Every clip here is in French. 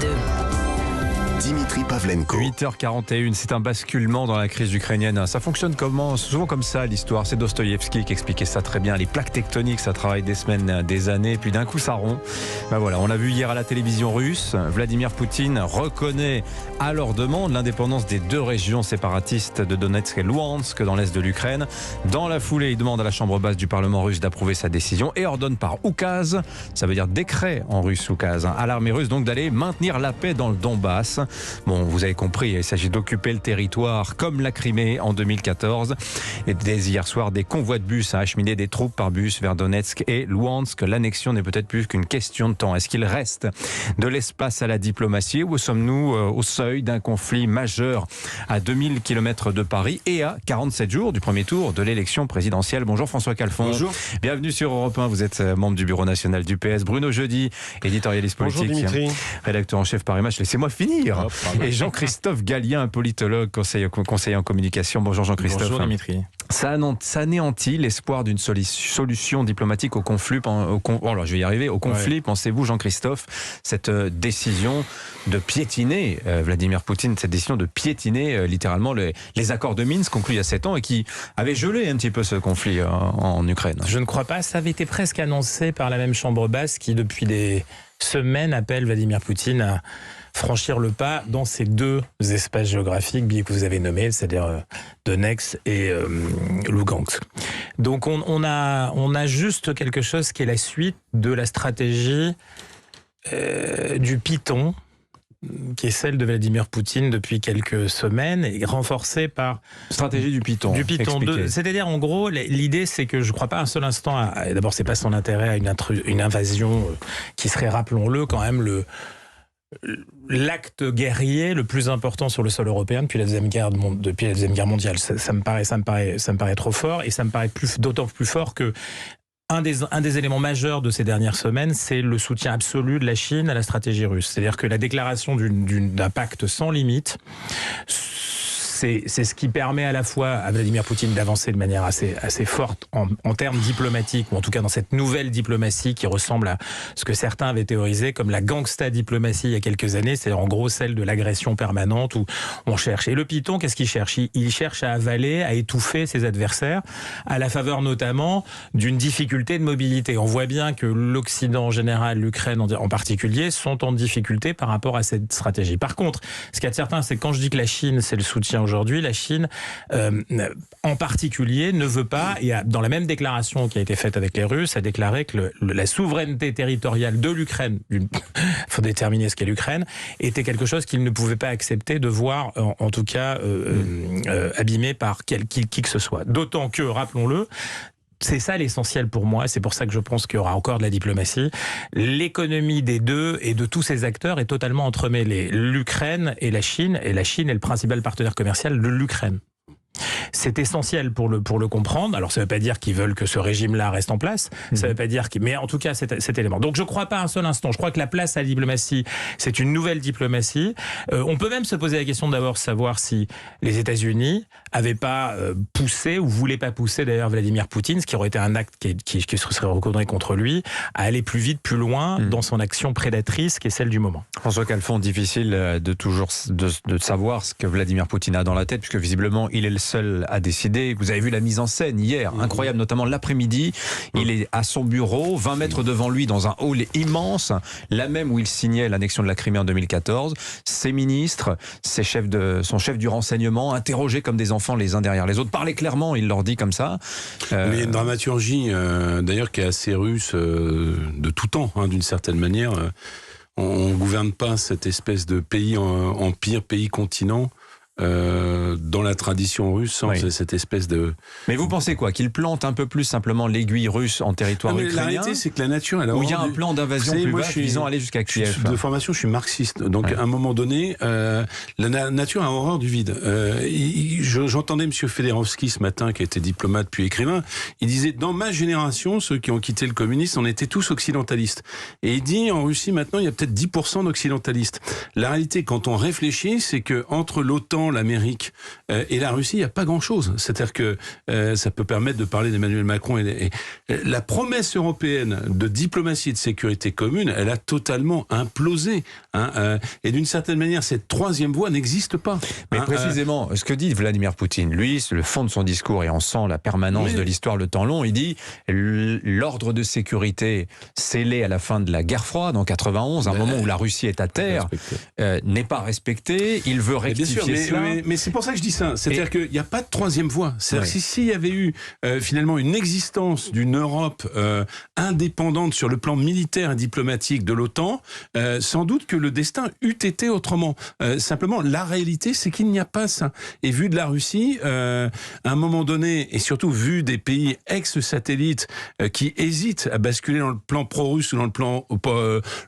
2. Dimitri Pavlenko. 8h41, c'est un basculement dans la crise ukrainienne. Ça fonctionne comment? Souvent comme ça l'histoire. C'est Dostoïevski qui expliquait ça très bien. Les plaques tectoniques, ça travaille des semaines, des années, puis d'un coup ça rompt. Ben voilà, on l'a vu hier à la télévision russe. Vladimir Poutine reconnaît à leur demande l'indépendance des deux régions séparatistes de Donetsk et Louhansk dans l'est de l'Ukraine. Dans la foulée, il demande à la chambre basse du Parlement russe d'approuver sa décision et ordonne par oukaz, ça veut dire décret en russe oukaz, à l'armée russe donc d'aller maintenir la paix dans le Donbass. Bon, vous avez compris, il s'agit d'occuper le territoire comme la Crimée en 2014. Et dès hier soir, des convois de bus à acheminer des troupes par bus vers Donetsk et Louhansk. L'annexion n'est peut-être plus qu'une question de temps. Est-ce qu'il reste de l'espace à la diplomatie ou sommes-nous au seuil d'un conflit majeur à 2000 km de Paris et à 47 jours du premier tour de l'élection présidentielle? Bonjour François Calfon. Bonjour. Bienvenue sur Europe 1. Vous êtes membre du bureau national du PS. Bruno Jeudi, éditorialiste politique. Bonjour Dimitri. Rédacteur en chef Paris Match. Laissez-moi finir. Hop, et Jean-Christophe Gallien, politologue, conseiller en communication. Bonjour Jean-Christophe. Bonjour Dimitri. Ça anéantit l'espoir d'une solution diplomatique au conflit. Je vais y arriver. Au conflit, ouais. Pensez-vous, Jean-Christophe, cette décision de piétiner Vladimir Poutine, cette décision de piétiner littéralement les accords de Minsk conclus il y a 7 ans et qui avaient gelé un petit peu ce conflit en Ukraine? Je ne crois pas. Ça avait été presque annoncé par la même chambre basse qui, depuis des semaines, appelle Vladimir Poutine à franchir le pas dans ces deux espaces géographiques que vous avez nommés, c'est-à-dire Donetsk et Lougansk. Donc on a juste quelque chose qui est la suite de la stratégie du Python, qui est celle de Vladimir Poutine depuis quelques semaines, et renforcée par... Stratégie du Python. C'est-à-dire, en gros, l'idée, c'est que je ne crois pas un seul instant d'abord, c'est pas son intérêt à une invasion qui serait, rappelons-le, quand même l'acte guerrier le plus important sur le sol européen depuis la Deuxième Guerre mondiale. Ça me paraît trop fort, et ça me paraît d'autant plus fort que un des éléments majeurs de ces dernières semaines, c'est le soutien absolu de la Chine à la stratégie russe. C'est-à-dire que la déclaration d'un pacte sans limite, c'est ce qui permet à la fois à Vladimir Poutine d'avancer de manière assez forte en termes diplomatiques, ou en tout cas dans cette nouvelle diplomatie qui ressemble à ce que certains avaient théorisé comme la gangsta diplomatie il y a quelques années, c'est en gros celle de l'agression permanente où on cherche. Et le Python, qu'est-ce qu'il cherche? Il cherche à avaler, à étouffer ses adversaires, à la faveur notamment d'une difficulté de mobilité. On voit bien que l'Occident en général, l'Ukraine en particulier, sont en difficulté par rapport à cette stratégie. Par contre, ce qu'il y a de certain, c'est que quand je dis que la Chine, c'est le soutien aujourd'hui, la Chine, en particulier, ne veut pas, et dans la même déclaration qui a été faite avec les Russes, a déclaré que la souveraineté territoriale de l'Ukraine, il faut déterminer ce qu'est l'Ukraine, était quelque chose qu'il ne pouvait pas accepter de voir, en tout cas, abîmé par qui que ce soit. D'autant que, rappelons-le, c'est ça l'essentiel pour moi, c'est pour ça que je pense qu'il y aura encore de la diplomatie. L'économie des deux et de tous ces acteurs est totalement entremêlée. L'Ukraine et la Chine est le principal partenaire commercial de l'Ukraine. C'est essentiel pour le comprendre. Alors, ça ne veut pas dire qu'ils veulent que ce régime-là reste en place. Ça veut pas dire mais en tout cas, cet élément. Donc, je ne crois pas un seul instant. Je crois que la place à la diplomatie, c'est une nouvelle diplomatie. On peut même se poser la question d'abord savoir si les États-Unis n'avaient pas poussé ou voulaient pas pousser d'ailleurs Vladimir Poutine, ce qui aurait été un acte qui serait reconnu contre lui, à aller plus vite, plus loin dans son action prédatrice qui est celle du moment. François Calfon, difficile de savoir ce que Vladimir Poutine a dans la tête, puisque visiblement, il est le seul à décider. Vous avez vu la mise en scène hier, incroyable, notamment l'après-midi. Il est à son bureau, 20 mètres devant lui, dans un hall immense, là même où il signait l'annexion de la Crimée en 2014. Ses ministres, son chef du renseignement, interrogés comme des enfants les uns derrière les autres, parlaient clairement, il leur dit comme ça. Il y a une dramaturgie, d'ailleurs, qui est assez russe de tout temps, d'une certaine manière. On ne gouverne pas cette espèce de pays empire, pays-continent, dans la tradition russe, cette espèce de... Mais vous pensez quoi? Qu'il plante un peu plus simplement l'aiguille russe en territoire ukrainien? La réalité, c'est que la nature... Où il y a un plan d'invasion plus vaste visant à aller jusqu'à Kiev. De formation, je suis marxiste. Donc, à un moment donné, la nature a horreur du vide. J'entendais M. Fedorovski ce matin, qui était diplomate puis écrivain. Il disait, dans ma génération, ceux qui ont quitté le communisme, on était tous occidentalistes. Et il dit, en Russie, maintenant, il y a peut-être 10% d'occidentalistes. La réalité, quand on réfléchit, c'est que entre l'OTAN, finalement l'Amérique et la Russie, il n'y a pas grand-chose. C'est-à-dire que ça peut permettre de parler d'Emmanuel Macron et la promesse européenne de diplomatie et de sécurité commune, elle a totalement implosé. Et d'une certaine manière, cette troisième voie n'existe pas. Mais précisément, ce que dit Vladimir Poutine, lui, le fond de son discours, et on sent la permanence de l'histoire, le temps long, il dit l'ordre de sécurité scellé à la fin de la guerre froide en 91, un moment où la Russie est à terre, n'est pas respecté. Il veut rectifier cela. Mais c'est pour ça que je dis ça. C'est-à-dire qu'il n'y a pas de troisième voie. C'est-à-dire que s'il y avait eu finalement une existence d'une Europe indépendante sur le plan militaire et diplomatique de l'OTAN, sans doute que le destin eût été autrement. Simplement, la réalité, c'est qu'il n'y a pas ça. Et vu de la Russie, à un moment donné, et surtout vu des pays ex-satellites qui hésitent à basculer dans le plan pro-russe ou dans le plan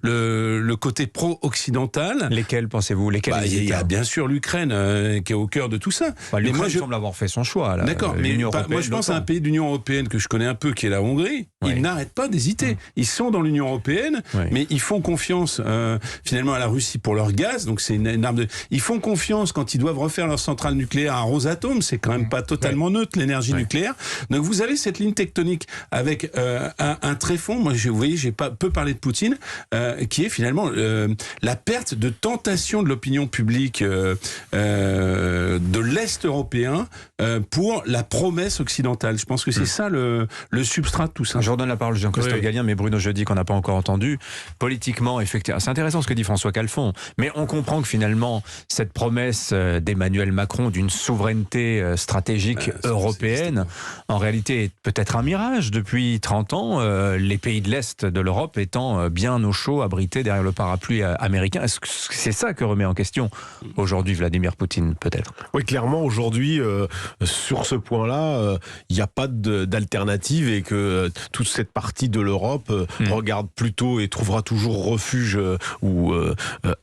le côté pro-occidental. Lesquels pensez-vous? Il y a bien sûr l'Ukraine qui est au cœur de tout ça. L'Ukraine semble avoir fait son choix. Là. D'accord, mais moi je pense à un pays de l'Union européenne que je connais un peu, qui est la Hongrie. Ils n'arrêtent pas d'hésiter. Ils sont dans l'Union européenne, mais ils font confiance finalement à la Russie pour leur gaz. Donc c'est une arme de. Ils font confiance quand ils doivent refaire leur centrale nucléaire à Rosatom. C'est quand même pas totalement neutre l'énergie nucléaire. Donc vous avez cette ligne tectonique avec un tréfonds. Moi, vous voyez, j'ai peu parlé de Poutine, qui est finalement la perte de tentation de l'opinion publique de l'Est européen pour la promesse occidentale. Je pense que c'est ça le substrat de tout ça. Je redonne la parole à Jean-Christophe Gallien, mais Bruno Jeudi, qu'on n'a pas encore entendu. Politiquement, effectivement, c'est intéressant ce que dit François Calfon, mais on comprend que finalement, cette promesse d'Emmanuel Macron d'une souveraineté stratégique européenne, en réalité, est peut-être un mirage. Depuis 30 ans, les pays de l'Est de l'Europe étant bien au chaud, abrités derrière le parapluie américain. Est-ce que c'est ça que remet en question aujourd'hui Vladimir Poutine, peut-être? Oui, clairement, aujourd'hui, sur ce point-là, il n'y a pas d'alternative et que toute cette partie de l'Europe regarde plutôt et trouvera toujours refuge ou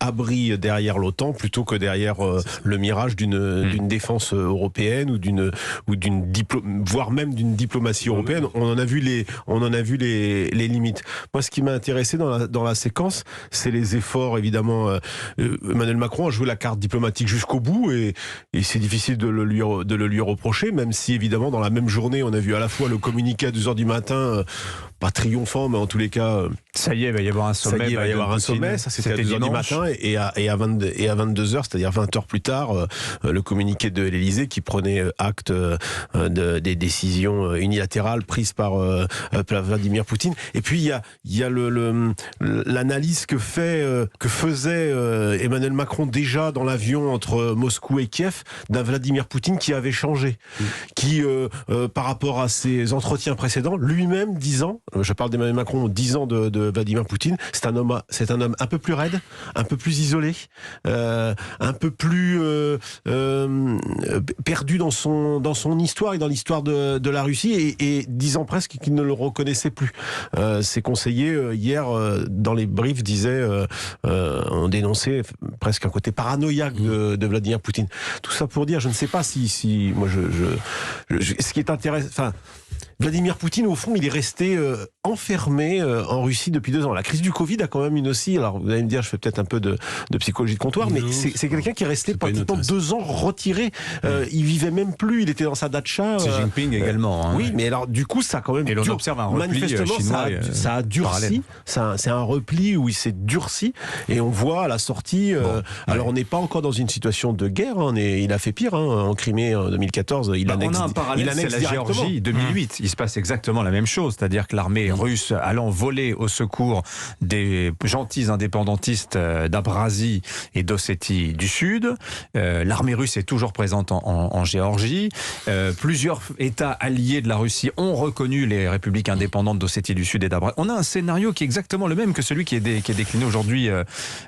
abri derrière l'OTAN plutôt que derrière le mirage d'une défense européenne ou voire même d'une diplomatie européenne. On en a vu les limites. Moi, ce qui m'a intéressé dans la séquence, c'est les efforts, évidemment. Emmanuel Macron a joué la carte diplomatique jusqu'au bout et c'est difficile de le lui reprocher, même si, évidemment, dans la même journée, on a vu à la fois le communiqué à 2h du matin, pas triomphant, mais en tous les cas... Ça y est, il va y avoir un sommet. Ça y est, il va y avoir un sommet. Ça, c'était à 2h du matin et à 22h, c'est-à-dire 20 heures plus tard, le communiqué de l'Élysée qui prenait acte des décisions unilatérales prises par Vladimir Poutine. Et puis, il y a l'analyse que faisait Emmanuel Macron déjà dans l'avion entre Moscou et Kiev d'un Vladimir Poutine qui avait changé. Qui, par rapport à ses entretiens précédents, lui-même disant, je parle d'Emmanuel Macron, disant de Vladimir Poutine, c'est un homme un peu plus raide, un peu plus isolé, un peu plus perdu dans son histoire et dans l'histoire de la Russie et disant presque qu'il ne le reconnaissait plus. Ses conseillers hier dans les briefs disaient, ont dénoncé presque un côté paranoïaque de Vladimir Poutine. Tout ça pour dire, je ne sais pas si moi ce qui est intéressant, enfin, Vladimir Poutine, au fond, il est resté enfermé en Russie depuis 2 ans. La crise du Covid a quand même une aussi. Alors, vous allez me dire, je fais peut-être un peu de psychologie de comptoir, mais c'est quelqu'un qui est resté pratiquement 2 ans retiré. Il vivait même plus. Il était dans sa datcha. Xi Jinping également. Oui, mais alors, du coup, ça a quand même. Et l'on observe un repli chinois. Ça a durci. C'est un repli où il s'est durci. Et on voit à la sortie. Alors, on n'est pas encore dans une situation de guerre. Il a fait pire. En Crimée en 2014. On a un parallèle, c'est la Géorgie 2008. Il se passe exactement la même chose, c'est-à-dire que l'armée russe allant voler au secours des gentils indépendantistes d'Abkhazie et d'Ossétie du Sud. L'armée russe est toujours présente en Géorgie. Plusieurs États alliés de la Russie ont reconnu les républiques indépendantes d'Ossétie du Sud et d'Abkhazie. On a un scénario qui est exactement le même que celui qui est décliné aujourd'hui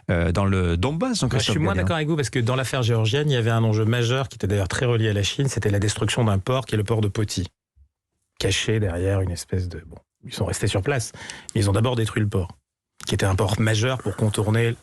dans le Donbass. Je suis moins d'accord avec vous parce que dans l'affaire géorgienne, il y avait un enjeu majeur qui était d'ailleurs très relié à la Chine, c'était la destruction d'un port qui est le port de Poti, caché derrière une espèce de... Bon, ils sont restés sur place, mais ils ont d'abord détruit le port, qui était un port majeur pour contourner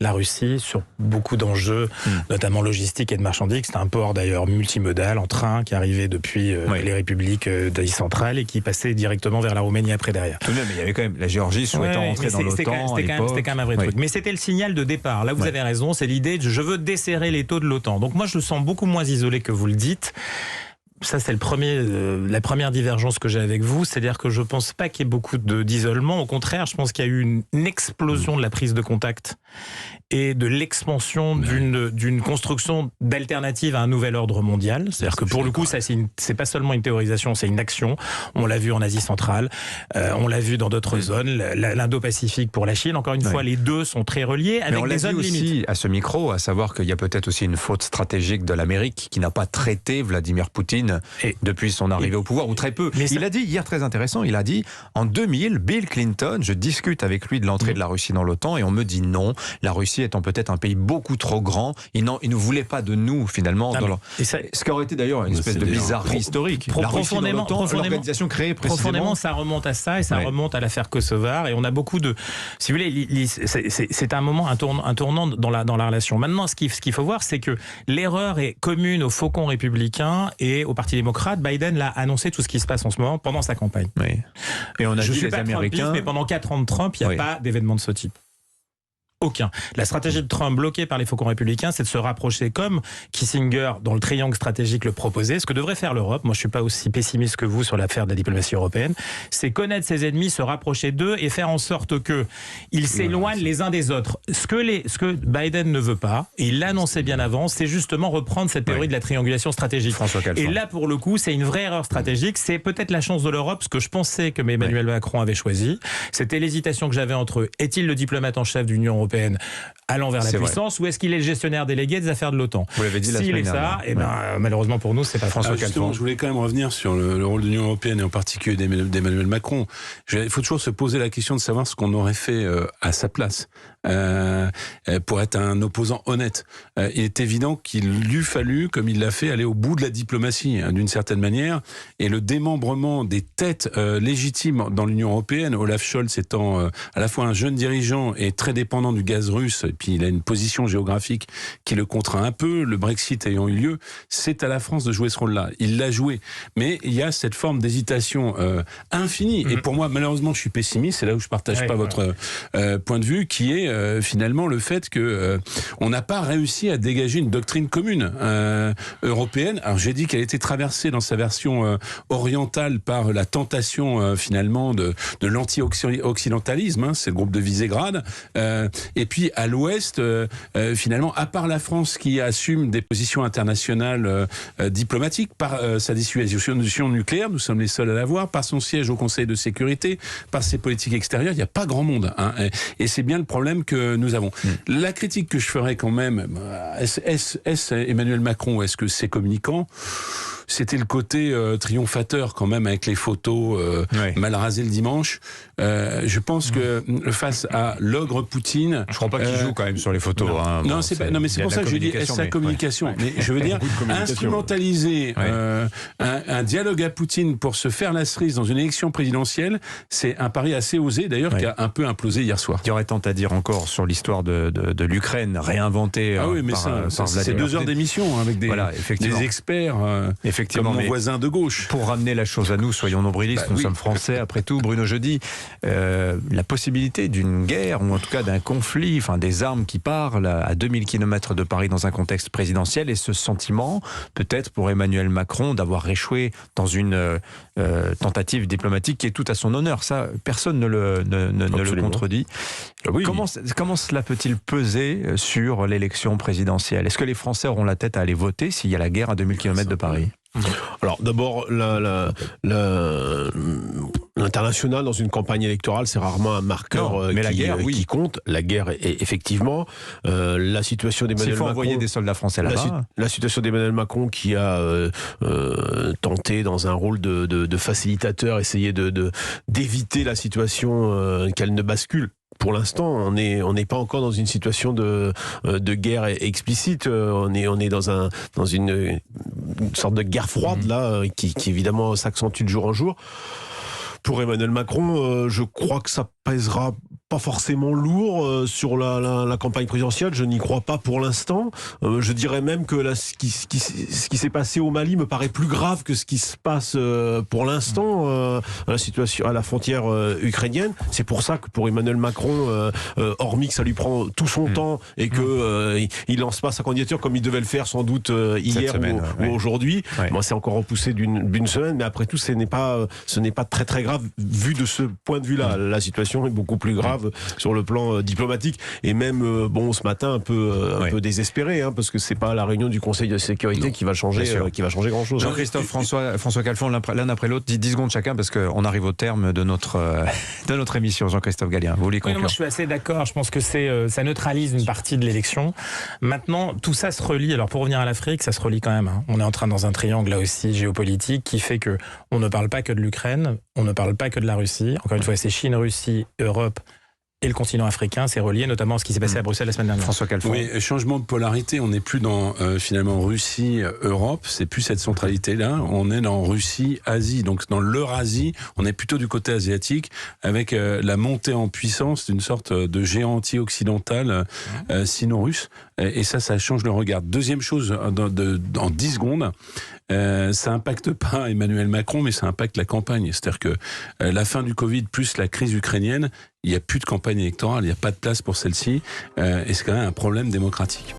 la Russie sur beaucoup d'enjeux, notamment logistiques et de marchandises. C'est un port d'ailleurs multimodal en train qui arrivait depuis les républiques d'Asie centrale et qui passait directement vers la Roumanie après derrière. Tout de même, il y avait quand même la Géorgie souhaitant entrer dans l'OTAN. C'était quand même un vrai truc. Mais c'était le signal de départ. Là, vous avez raison, c'est l'idée de je veux desserrer les taux de l'OTAN. Donc moi, je le sens beaucoup moins isolé que vous le dites. Ça, c'est la première divergence que j'ai avec vous, c'est-à-dire que je ne pense pas qu'il y ait beaucoup d'isolement. Au contraire, je pense qu'il y a eu une explosion de la prise de contact et de l'expansion d'une construction d'alternative à un nouvel ordre mondial. C'est-à-dire que pour le coup, ça, c'est pas seulement une théorisation, c'est une action. On l'a vu en Asie centrale, on l'a vu dans d'autres zones, l'Indo-Pacifique pour la Chine. Encore une fois, les deux sont très reliés avec des zones limites. Aussi à ce micro, à savoir qu'il y a peut-être aussi une faute stratégique de l'Amérique qui n'a pas traité Vladimir Poutine depuis son arrivée au pouvoir, ou très peu. Mais il a dit hier, très intéressant, il a dit en 2000, Bill Clinton, je discute avec lui de l'entrée de la Russie dans l'OTAN et on me dit non, la Russie étant peut-être un pays beaucoup trop grand, il ne voulait pas de nous finalement. Ce qui aurait été d'ailleurs une espèce de bizarrerie historique. La Russie dans l'OTAN, l'organisation créée précisément. Profondément, ça remonte à ça et ça remonte à l'affaire Kosovar et on a beaucoup de... Si vous voulez, c'est un moment, un tournant dans la relation. Maintenant, ce qu'il faut voir, c'est que l'erreur est commune aux faucons républicains et au Parti démocrate. Biden l'a annoncé tout ce qui se passe en ce moment pendant sa campagne. Oui. Et on a dit les Américains... mais pendant 4 ans de Trump, il n'y a pas d'événement de ce type. Aucun. La stratégie de Trump bloquée par les faucons républicains, c'est de se rapprocher comme Kissinger, dans le triangle stratégique, le proposait. Ce que devrait faire l'Europe, moi je suis pas aussi pessimiste que vous sur l'affaire de la diplomatie européenne, c'est connaître ses ennemis, se rapprocher d'eux et faire en sorte qu'ils s'éloignent les uns des autres. Ce que Biden ne veut pas, et il l'annonçait bien avant, c'est justement reprendre cette théorie de la triangulation stratégique. Et là, pour le coup, c'est une vraie erreur stratégique. C'est peut-être la chance de l'Europe, ce que je pensais que Emmanuel Macron avait choisi. C'était l'hésitation que j'avais entre eux. Est-il le diplomate en chef de l'Union européenne allant vers la puissance, ou est-ce qu'il est le gestionnaire délégué des affaires de l'OTAN? Vous l'avez dit la semaine dernière. S'il est ça, malheureusement pour nous, c'est pas François Calfon. Je voulais quand même revenir sur le rôle de l'Union européenne et en particulier d'Emmanuel Macron. Il faut toujours se poser la question de savoir ce qu'on aurait fait à sa place. Pour être un opposant honnête. Il est évident qu'il lui fallu, comme il l'a fait, aller au bout de la diplomatie, d'une certaine manière, et le démembrement des têtes légitimes dans l'Union européenne, Olaf Scholz étant à la fois un jeune dirigeant et très dépendant du gaz russe, et puis il a une position géographique qui le contraint un peu, le Brexit ayant eu lieu, c'est à la France de jouer ce rôle-là. Il l'a joué. Mais il y a cette forme d'hésitation infinie. Et pour moi, malheureusement, je suis pessimiste, c'est là où je partage pas votre point de vue, qui est finalement le fait que on n'a pas réussi à dégager une doctrine commune européenne. Alors j'ai dit qu'elle était traversée dans sa version orientale par la tentation finalement de l'anti-occidentalisme, c'est le groupe de Visegrad, et puis à l'ouest finalement, à part la France qui assume des positions internationales diplomatiques par sa dissuasion nucléaire, nous sommes les seuls à l'avoir, par son siège au Conseil de sécurité, par ses politiques extérieures, il n'y a pas grand monde, et c'est bien le problème que nous avons. La critique que je ferais quand même, est-ce Emmanuel Macron ou est-ce que c'est communicant ? C'était le côté triomphateur quand même avec les photos mal rasées le dimanche. Je pense que face à l'ogre Poutine, je crois pas qu'il joue quand même sur les photos. Non, mais c'est pour ça que je dis est-ce la communication. Mais je veux dire instrumentaliser un dialogue à Poutine pour se faire la cerise dans une élection présidentielle, c'est un pari assez osé d'ailleurs qui a un peu implosé hier soir. Il y aurait tant à dire encore sur l'histoire de l'Ukraine réinventée. Ah oui, mais par c'est 2 heures d'émission avec des experts. Effectivement, comme mon voisin de gauche. Pour ramener la chose à nous, soyons nombrilistes, nous sommes français, après tout. Bruno Jeudi, la possibilité d'une guerre, ou en tout cas d'un conflit, enfin des armes qui parlent à 2000 km de Paris dans un contexte présidentiel, et ce sentiment, peut-être pour Emmanuel Macron, d'avoir échoué dans une tentative diplomatique qui est tout à son honneur. Ça, personne ne le contredit. Oui. Comment cela peut-il peser sur l'élection présidentielle? Est-ce que les Français auront la tête à aller voter s'il y a la guerre à 2000 km de Paris? Alors d'abord, l'international dans une campagne électorale, c'est rarement un marqueur qui compte. La guerre, effectivement. La situation d'Emmanuel Macron... S'il faut envoyer des soldats français là-bas... La situation d'Emmanuel Macron qui a tenté dans un rôle de facilitateur, essayer d'éviter la situation qu'elle ne bascule. Pour l'instant, on n'est pas encore dans une situation de guerre explicite. On est dans une sorte de guerre froide là, qui évidemment s'accentue de jour en jour. Pour Emmanuel Macron, je crois que ça pèsera pas forcément lourd sur la campagne présidentielle. Je n'y crois pas pour l'instant. Je dirais même que ce qui s'est passé au Mali me paraît plus grave que ce qui se passe pour l'instant à la situation à la frontière ukrainienne. C'est pour ça que pour Emmanuel Macron, hormis que ça lui prend tout son temps et que il lance pas sa candidature comme il devait le faire sans doute hier ou aujourd'hui. Ouais. Moi, c'est encore repoussé d'une semaine, mais après tout, ce n'est pas très très grave vu de ce point de vue-là. La situation est beaucoup plus grave sur le plan diplomatique et même ce matin un peu désespéré parce que c'est pas la réunion du Conseil de sécurité qui va changer grand-chose. Jean-Christophe, François Calfon, l'un après l'autre, 10 secondes chacun parce qu'on arrive au terme de notre émission. Jean-Christophe Gallien, vous voulez conclure? Moi, je suis assez d'accord. Je pense que ça neutralise une partie de l'élection. Maintenant, tout ça se relie. Alors pour revenir à l'Afrique, ça se relie quand même. On est en train dans un triangle là aussi géopolitique qui fait que on ne parle pas que de l'Ukraine, on ne parle pas que de la Russie. Encore une fois, c'est Chine, Russie, Europe et le continent africain. C'est relié notamment à ce qui s'est passé à Bruxelles la semaine dernière. François Calfon. Oui, changement de polarité. On n'est plus dans finalement Russie, Europe. C'est plus cette centralité-là. On est dans Russie, Asie. Donc dans l'Eurasie, on est plutôt du côté asiatique avec la montée en puissance d'une sorte de géant anti-occidental sino-russe. Et ça change le regard. Deuxième chose, en 10 secondes, ça impacte pas Emmanuel Macron, mais ça impacte la campagne. C'est-à-dire que la fin du Covid plus la crise ukrainienne, il n'y a plus de campagne électorale, il n'y a pas de place pour celle-ci, et c'est quand même un problème démocratique.